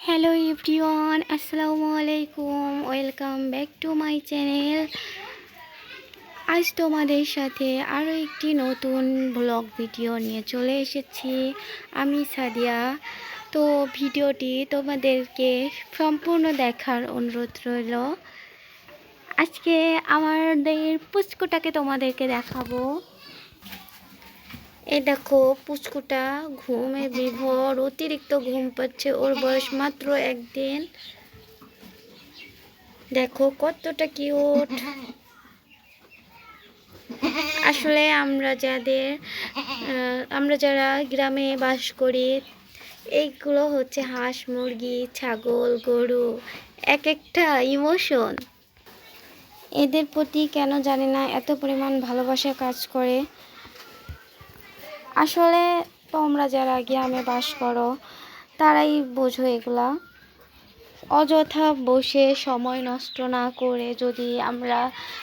Hello everyone, আসসালামু আলাইকুম। Welcome back to my channel. আজ তোমাদের সাথে আরও একটি নতুন ব্লগ ভিডিও নিয়ে চলে এসেছি আমি সাদিয়া। তো ভিডিওটি তোমাদেরকে সম্পূর্ণ দেখার অনুরোধ রইল। আজকে আমাদের পুচকুটাকে তোমাদেরকে দেখাবো। এই দেখো, পুচকুটা ঘুমে বিভোর, অতিরিক্ত ঘুম পাচ্ছে। ওর বয়স মাত্র 1 দিন। দেখো কতটা কিউট। আসলে আমরা যারা গ্রামে বাস করি, এইগুলো হচ্ছে হাঁস, মুরগি, ছাগল, গরু, এক একটা ইমোশন। এদের প্রতি কেন জানি না এত পরিমাণ ভালোবাসা কাজ করে। আসলে তোমরা যারা গ্রামে বাস করো তারাই বোঝো এগুলা। অযথা বসে সময় নষ্ট না করে যদি আমরা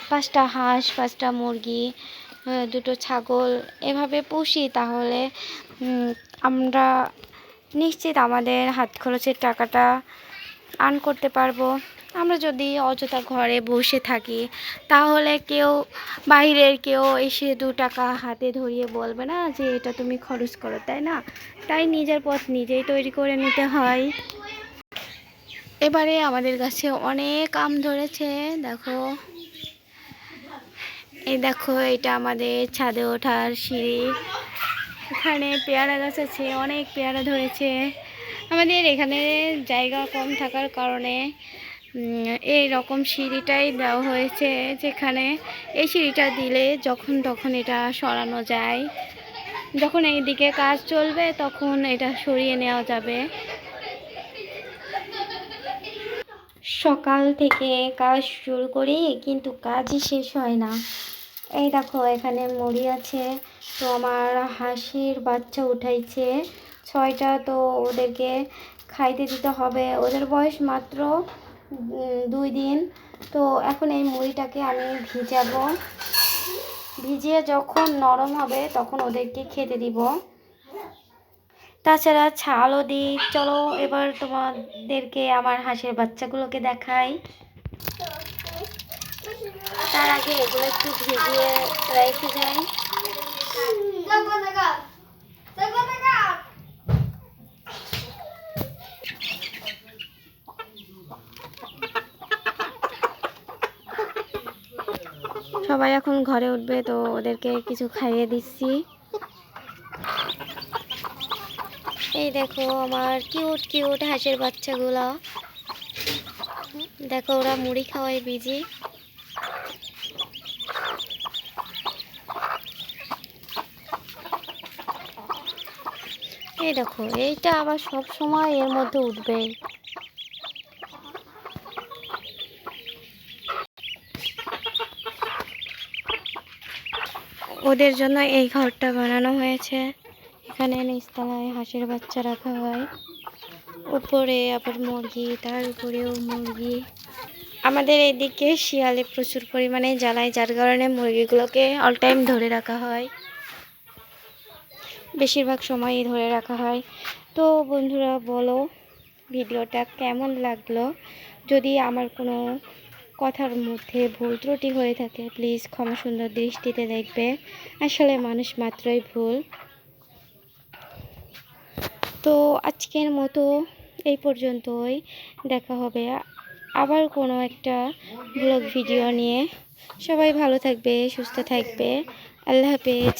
5টা হাঁস, 5টা মুরগি, 2টো ছাগল এভাবে পুষি, তাহলে আমরা নিশ্চিত আমাদের হাত খরচের টাকাটা আর্ন করতে পারবো। আমরা যদি অযথা ঘরে বসে থাকি তাহলে বাইরের কেউ এসে 2 টাকা হাতে ধরিয়ে বলবে না যে এটা তুমি খরচ করো, তাই না? তাই নিজের পথ নিজেই তৈরি করে নিতে হয়। এবারে আমাদের গাছে অনেক আম ধরেছে। দেখো, এই দেখো, এটা আমাদের ছাদে ওঠার সিঁড়ি। এখানে পেয়ারা গাছ আছে, অনেক পেয়ারা ধরেছে। আমাদের এখানে জায়গা কম থাকার কারণে এই রকম সিঁড়িটাই দেওয়া হয়েছে, যেখানে এই সিঁড়িটা দিলে যখন তখন এটা সরানো যায়। যখন এইদিকে কাজ চলবে তখন এটা সরিয়ে নেওয়া যাবে। সকাল থেকে কাজ শুরু করি কিন্তু কাজই শেষ হয় না। এই দেখো, এখানে মুড়ি আছে। তো আমার হাঁসের বাচ্চা উঠাইছে 6টা। তো ওদেরকে খাইতে দিতে হবে। ওদের বয়স মাত্র 2 দিন। তো এখন এই মুড়িটাকে আমি ভিজাবো। ভিজিয়ে যখন নরম হবে তখন ওদেরকে খেতে দিব। তাছাড়া ছালও দিই। চলো এবার তোমাদেরকে আমার হাঁসের বাচ্চাগুলোকে দেখাই। তার আগে এগুলো একটু ভিজিয়ে রেখে যাই। সবাই এখন ঘরে উঠবে, তো ওদেরকে কিছু খাইয়ে দিচ্ছি। এই দেখো আমার কিউট কিউট হাঁসের বাচ্চাগুলো। দেখো, ওরা মুড়ি খাওয়ায় বিজি। এই দেখো, এইটা আবার সব সময় এর মধ্যে উঠবে। ওদের জন্য এই ঘরটা বানানো হয়েছে। এখানে নিচতলায় হাঁসের বাচ্চা রাখা হয়, উপরে আবার মুরগি, তার উপরেও মুরগি। আমাদের এদিকে শিয়ালে প্রচুর পরিমাণে জ্বালায়, যার কারণে মুরগিগুলোকে অল টাইম ধরে রাখা হয়। বেশিরভাগ সময়ই ধরে রাখা হয়। তো বন্ধুরা, বলো ভিডিওটা কেমন লাগলো। যদি আমার কোনো কথার মধ্যে ভুল ত্রুটি হয়ে থাকে প্লিজ ক্ষমা সুন্দর দৃষ্টিতে দেখবে। আসলে মানুষ মাত্রই ভুল। তো আজকের মতো এই পর্যন্তই। দেখা হবে আবার কোনো একটা ব্লগ ভিডিও নিয়ে। সবাই ভালো থাকবে, সুস্থ থাকবে। আল্লাহ হাফেজ।